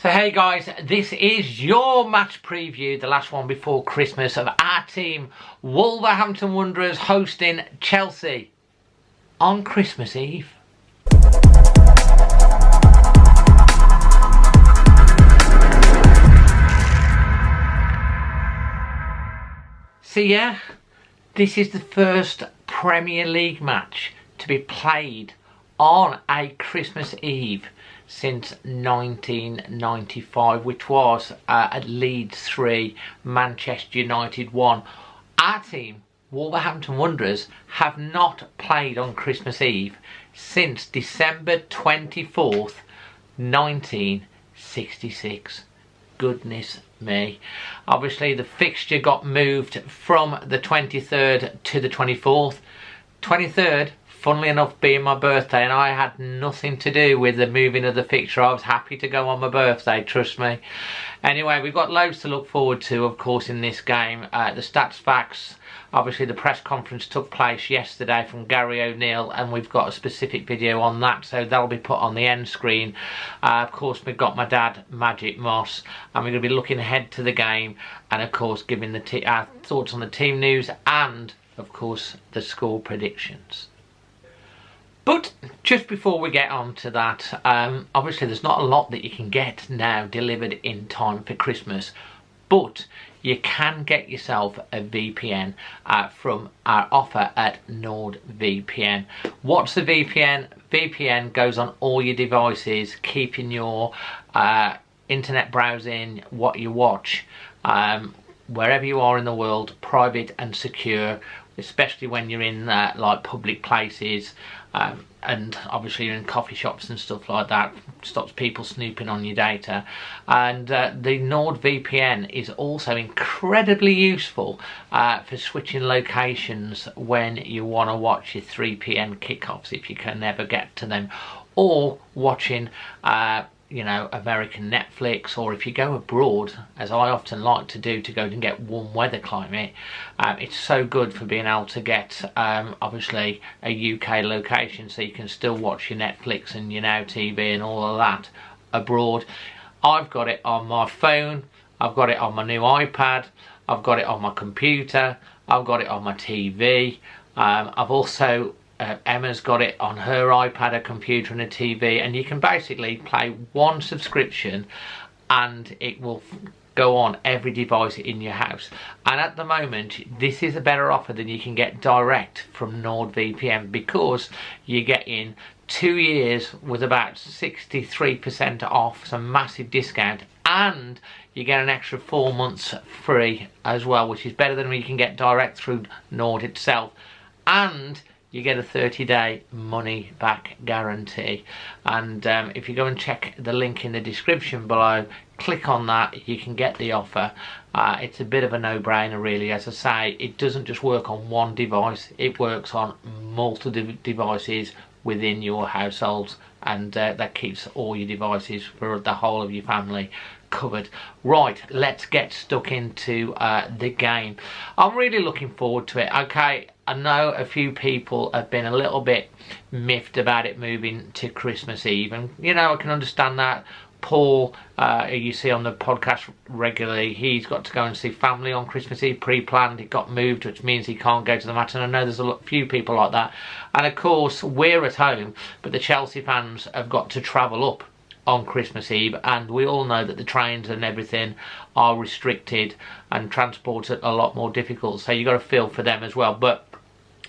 So hey guys, this is your match preview, the last one before Christmas, of our team Wolverhampton Wanderers hosting Chelsea on Christmas Eve. So yeah, this is the first Premier League match to be played on a Christmas Eve since 1995, which was at Leeds 3, Manchester United 1. Our team, Wolverhampton Wanderers, have not played on Christmas Eve since December 24th, 1966. Goodness me. Obviously the fixture got moved from the 23rd to the 24th. 23rd, funnily enough, being my birthday, and I had nothing to do with the moving of the fixture. I was happy to go on my birthday, trust me. Anyway, we've got loads to look forward to, of course, in this game. The stats facts, obviously the press conference took place yesterday from Gary O'Neill, and we've got a specific video on that, so that'll be put on the end screen. Of course, we've got my dad, Magic Moss, and we're going to be looking ahead to the game, and of course giving our thoughts on the team news and, of course, the score predictions. But just before we get on to that, obviously there's not a lot that you can get now delivered in time for Christmas, but you can get yourself a VPN from our offer at NordVPN. What's a VPN? VPN goes on all your devices, keeping your internet browsing, what you watch, wherever you are in the world, private and secure, especially when you're in like public places, and obviously you're in coffee shops and stuff like that. Stops people snooping on your data. And the NordVPN is also incredibly useful for switching locations when you want to watch your 3 PM kickoffs if you can never get to them, or watching you know, American Netflix, or if you go abroad, as I often like to do, to go and get warm weather climate. It's so good for being able to get obviously a UK location, so you can still watch your Netflix and your Now TV and all of that abroad. I've got it on my phone, I've got it on my new iPad, I've got it on my computer, I've got it on my TV. I've also Emma's got it on her iPad, a computer and a TV, and you can basically play one subscription and it will go on every device in your house. And at the moment this is a better offer than you can get direct from NordVPN, because you're getting 2 years with about 63% off, some massive discount, and you get an extra 4 months free as well, which is better than you can get direct through Nord itself. And you get a 30-day money back guarantee. And if you go and check the link in the description below, click on that, you can get the offer. It's a bit of a no-brainer really. As I say, it doesn't just work on one device, it works on multiple devices within your households, and that keeps all your devices for the whole of your family covered. Right, let's get stuck into the game. I'm really looking forward to it. Okay, I know a few people have been a little bit miffed about it moving to Christmas Eve, and you know, I can understand that. Paul, who you see on the podcast regularly, he's got to go and see family on Christmas Eve, pre-planned. It got moved, which means he can't go to the match, and I know there's a few people like that. And of course we're at home, but the Chelsea fans have got to travel up on Christmas Eve, and we all know that the trains and everything are restricted and transport's a lot more difficult, so you've got to feel for them as well. But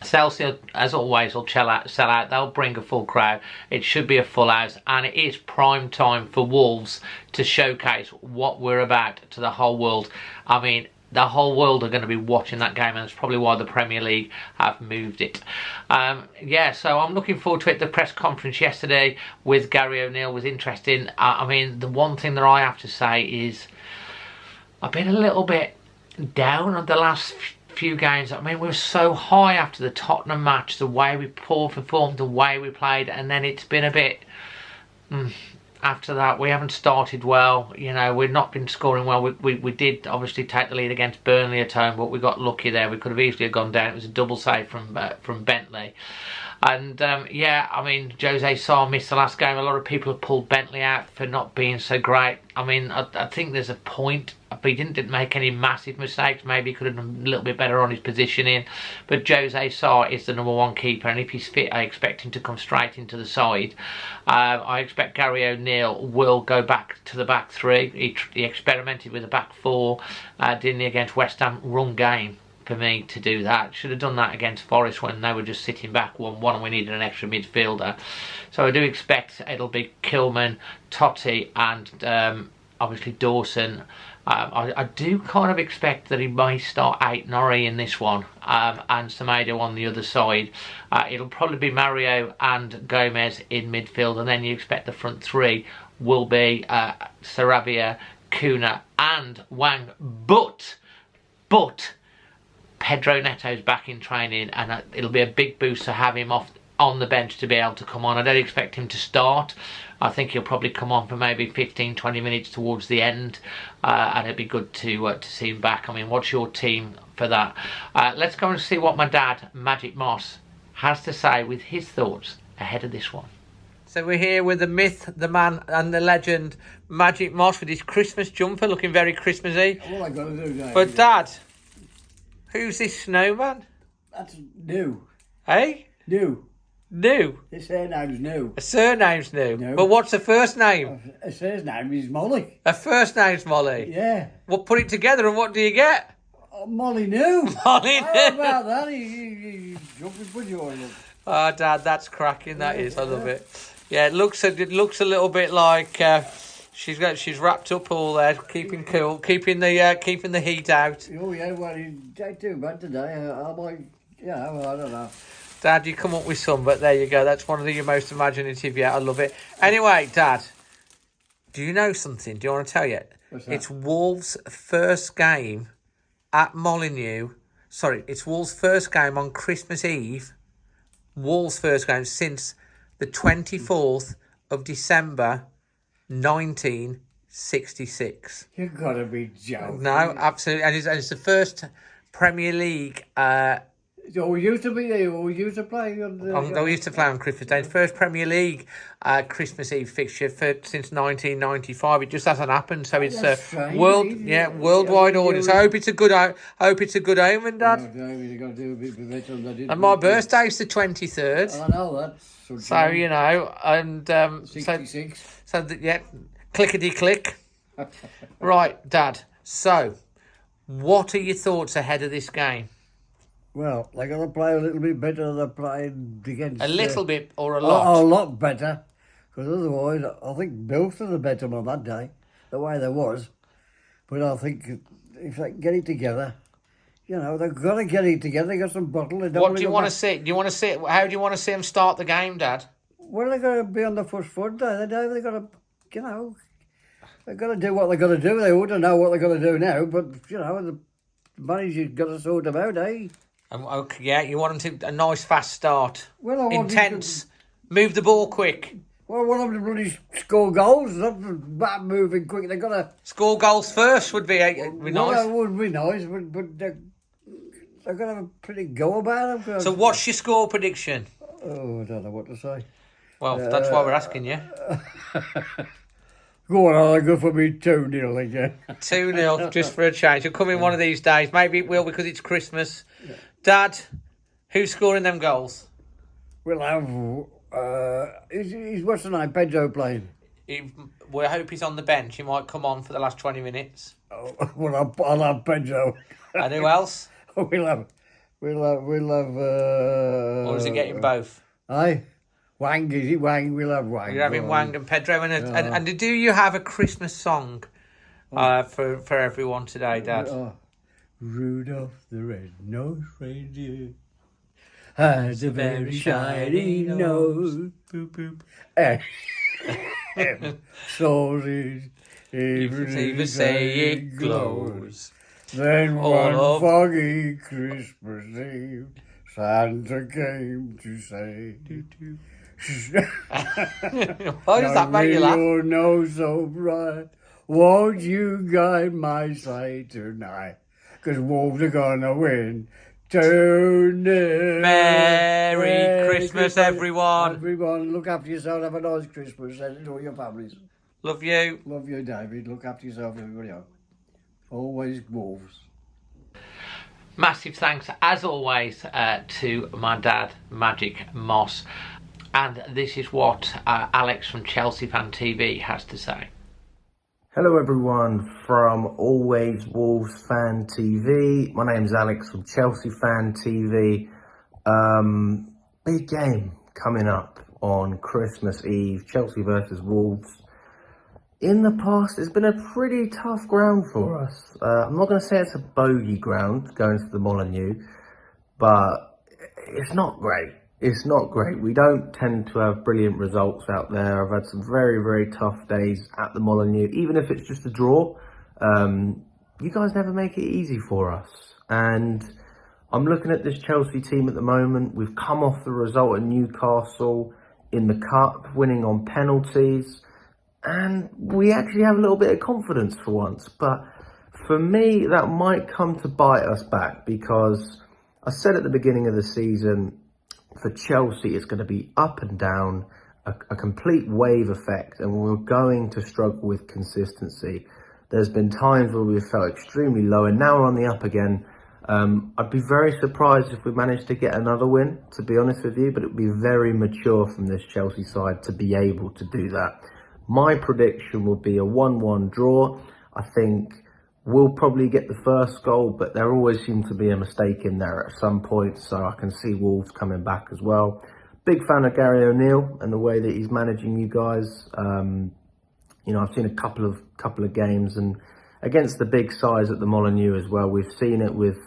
Chelsea, as always, will sell out. They'll bring a full crowd. It should be a full house, and it is prime time for Wolves to showcase what we're about to the whole world. I mean, the whole world are going to be watching that game, and that's probably why the Premier League have moved it. Yeah, so I'm looking forward to it. The press conference yesterday with Gary O'Neill was interesting. I mean, the one thing that I have to say is I've been a little bit down on the last few games. I mean, we were so high after the Tottenham match, the way we performed, the way we played, and then it's been a bit after that. We haven't started well, you know, we've not been scoring well. We did obviously take the lead against Burnley at home, but we got lucky there. We could have easily gone down. It was a double save from Bentley. And yeah, I mean, Jose Sarr missed the last game. A lot of people have pulled Bentley out for not being so great. I mean, I think there's a point. But he didn't make any massive mistakes. Maybe he could have done a little bit better on his positioning. But Jose Sarr is the #1 keeper, and if he's fit, I expect him to come straight into the side. I expect Gary O'Neill will go back to the back three. He experimented with the back four, didn't he, against West Ham? Wrong game for me to do that. Should have done that against Forest when they were just sitting back 1-1 and we needed an extra midfielder. So I do expect it'll be Kilman, Totti and obviously Dawson. I do kind of expect that he may start Ait-Norrie in this one and Semedo on the other side. It'll probably be Mario and Gomez in midfield, and then you expect the front three will be Sarabia, Kuna and Wang. But Pedro Neto's back in training, and it'll be a big boost to have him off on the bench to be able to come on. I don't expect him to start. I think he'll probably come on for maybe 15-20 minutes towards the end, and it'd be good to see him back. I mean, what's your team for that? Let's go and see what my dad, Magic Moss, has to say with his thoughts ahead of this one. So we're here with the myth, the man and the legend, Magic Moss, with his Christmas jumper, looking very Christmassy. All I got to do now. But Dad, who's this snowman? That's new. Hey? New. New? His surname's new. A surname's new? No. But what's the first name? His surname is Molly. A first name's Molly? Yeah. Well, put it together and what do you get? Molineux. Molineux. How about that? He's jumping for joy. Oh, Dad, that's cracking. That is. I love it. Yeah, it looks a little bit like she's wrapped up all there, keeping cool, keeping the heat out. Oh yeah, well, he's too bad today. I might, I don't know. Dad, you come up with some, but there you go. That's one of your most imaginative yet. I love it. Anyway, Dad, do you know something? Do you want to tell you? What's that? It's Wolves' first game at Molineux. Sorry, it's Wolves' first game on Christmas Eve. Wolves' first game since the 24th of December, 1966. You've got to be joking. No, absolutely. And it's the first Premier League... So we used to be here. We used to play. We used to play on Christmas Day. The first Premier League Christmas Eve fixture since 1995. It just hasn't happened. So it's worldwide audience. I hope it's a good. I hope it's a good omen, Dad. You've got to do a bit better than I did. And my birthday's the 23rd. I know that. So you know, and 66. So clickety click. Right, Dad. So, what are your thoughts ahead of this game? Well, they got to play a little bit better than they played against... A little bit or a lot? A lot better. Because otherwise, I think both of the better on that day, the way they was. But I think if they can get it together, they've got to get it together. They got some bottle. What do you want to see? Do you want to see? How do you want to see them start the game, Dad? Well, they've got to be on the first foot. They've got to, they've got to do what they've got to do. They ought to know what they've got to do now. But, the manager's got to sort them out, eh? Okay, yeah, you want them to a nice fast start. Well, I want intense. Move the ball quick. Well, I want them to bloody score goals. Not that moving quick. They've got to score goals first. Would be nice. That would be nice, but they've got to have a pretty go about them. So, what's your score prediction? Oh, I don't know what to say. Well, that's why we're asking you. Go on, I'll go for me 2-0 again. 2-0, just for a change. It'll come in one of these days. Maybe it will because it's Christmas. Yeah. Dad, who's scoring them goals? We'll have... what's the name? Pedro playing? We hope he's on the bench. He might come on for the last 20 minutes. Oh, well, I'll have Pedro. And who else? We'll have... Or is he getting both? Aye. Wang, is it Wang? We'll have Wang. You're having Wang and Pedro. And do you have a Christmas song for everyone today, Dad? Rudolph the red-nosed reindeer has a very shiny nose. Boop, boop. And so even say it glows. Then one foggy Christmas Eve, Santa came to say... Why does that make you laugh? Your nose so bright, won't you guide my sleigh tonight? Because Wolves are gonna win Tune in. Merry Christmas, everyone. Everyone, look after yourself. Have a nice Christmas and enjoy your families. Love you. Love you, David. Look after yourself, everybody else. Always Wolves. Massive thanks, as always, to my dad, Magic Moss. And this is what Alex from Chelsea Fan TV has to say. Hello everyone from Always Wolves Fan TV. My name's Alex from Chelsea Fan TV. Big game coming up on Christmas Eve, Chelsea versus Wolves. In the past, it's been a pretty tough ground for us. I'm not going to say it's a bogey ground going to the Molineux, but it's not great. It's not great. We don't tend to have brilliant results out there. I've had some very, very tough days at the Molineux. Even if it's just a draw, you guys never make it easy for us. And I'm looking at this Chelsea team at the moment. We've come off the result at Newcastle in the Cup, winning on penalties. And we actually have a little bit of confidence for once. But for me, that might come to bite us back, because I said at the beginning of the season, for Chelsea, it's going to be up and down, a complete wave effect, and we're going to struggle with consistency. There's been times where we've felt extremely low, and now we're on the up again. I'd be very surprised if we managed to get another win, to be honest with you, but it would be very mature from this Chelsea side to be able to do that. My prediction would be a 1-1 draw. I think we'll probably get the first goal, but there always seems to be a mistake in there at some point, so I can see Wolves coming back as well. Big fan of Gary O'Neill and the way that he's managing you guys. You know, I've seen a couple of games, and against the big sides at the Molineux as well. We've seen it with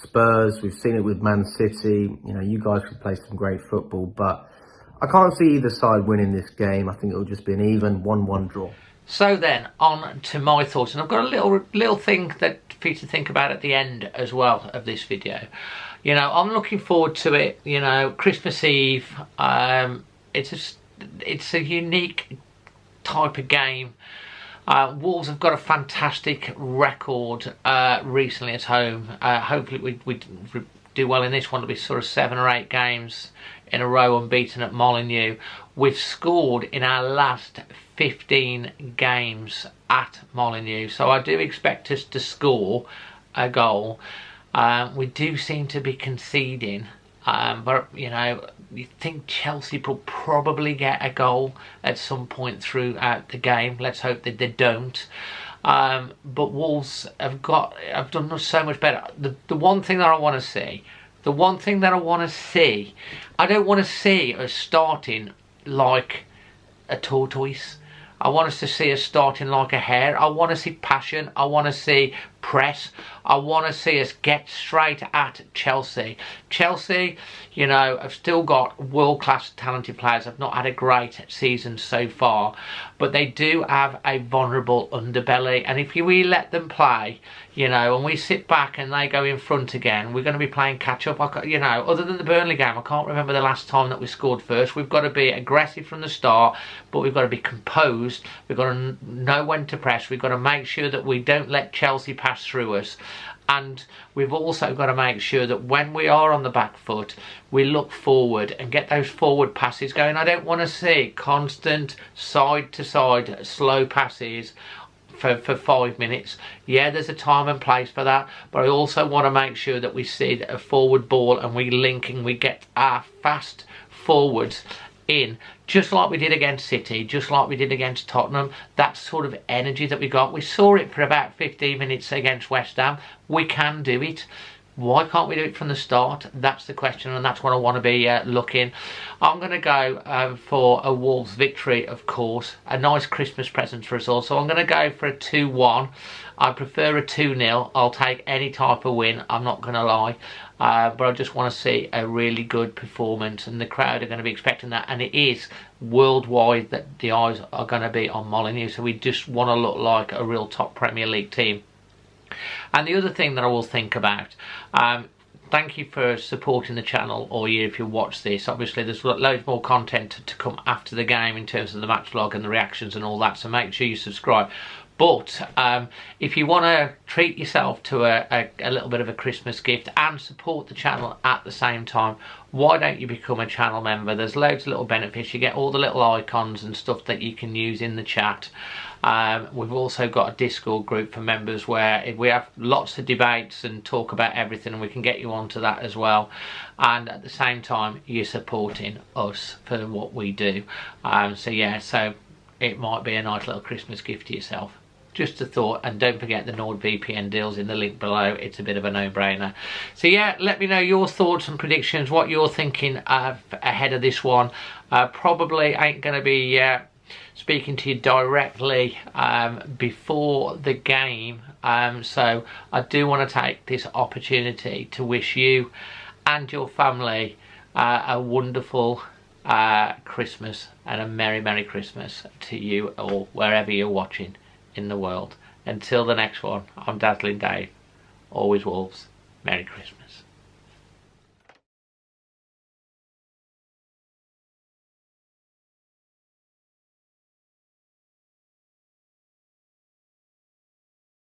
Spurs, we've seen it with Man City. You know, you guys could play some great football, but I can't see either side winning this game. I think it'll just be an even 1-1 draw. So then, on to my thoughts, and I've got a little thing that for you to think about at the end as well of this video. You know, I'm looking forward to it. You know, Christmas Eve. It's a unique type of game. Wolves have got a fantastic record recently at home. Hopefully we do well in this one. It'll be sort of 7 or 8 games in a row unbeaten at Molineux. We've scored in our last 15 games at Molineux, so I do expect us to score a goal. We do seem to be conceding, but you know, you think Chelsea will probably get a goal at some point throughout the game. Let's hope that they don't. But Wolves have done so much better. The one thing that I want to see, I don't want to see us starting like a tortoise. I want us to see us starting like a hare. I want to see passion. I want to see press. I want to see us get straight at Chelsea. Chelsea, you know, have still got world-class talented players. Have not had a great season so far, but they do have a vulnerable underbelly. And if we let them play, you know, and we sit back and they go in front again, we're going to be playing catch-up. You know, other than the Burnley game, I can't remember the last time that we scored first. We've got to be aggressive from the start, but we've got to be composed. We've got to know when to press. We've got to make sure that we don't let Chelsea pass through us. And we've also got to make sure that when we are on the back foot, we look forward and get those forward passes going. I don't want to see constant side-to-side slow passes for 5 minutes. Yeah, there's a time and place for that, but I also want to make sure that we see a forward ball and we link and we get our fast forwards in, just like we did against City, just like we did against Tottenham. That sort of energy that we got. We saw it for about 15 minutes against West Ham. We can do it. Why can't we do it from the start? That's the question, and that's what I want to be looking. I'm going to go for a Wolves victory, of course. A nice Christmas present for us all. So I'm going to go for a 2-1. I prefer a 2-0. I'll take any type of win, I'm not going to lie. But I just want to see a really good performance, and the crowd are going to be expecting that. And it is worldwide that the eyes are going to be on Molineux. So we just want to look like a real top Premier League team. And the other thing that I will think about, thank you for supporting the channel all year if you watch this. Obviously there's loads more content to come after the game in terms of the match vlog and the reactions and all that, so make sure you subscribe. But if you want to treat yourself to a little bit of a Christmas gift and support the channel at the same time, why don't you become a channel member? There's loads of little benefits. You get all the little icons and stuff that you can use in the chat. We've also got a Discord group for members where we have lots of debates and talk about everything, and we can get you onto that as well. And at the same time, you're supporting us for what we do. So yeah, so it might be a nice little Christmas gift to yourself. Just a thought. And don't forget the NordVPN deals in the link below. It's a bit of a no-brainer. So yeah, let me know your thoughts and predictions, what you're thinking ahead of this one. Probably ain't going to be speaking to you directly before the game, so I do want to take this opportunity to wish you and your family a wonderful Christmas and a merry Christmas to you, or wherever you're watching in the world. Until the next one, I'm Dazzling Dave. Always Wolves. Merry Christmas.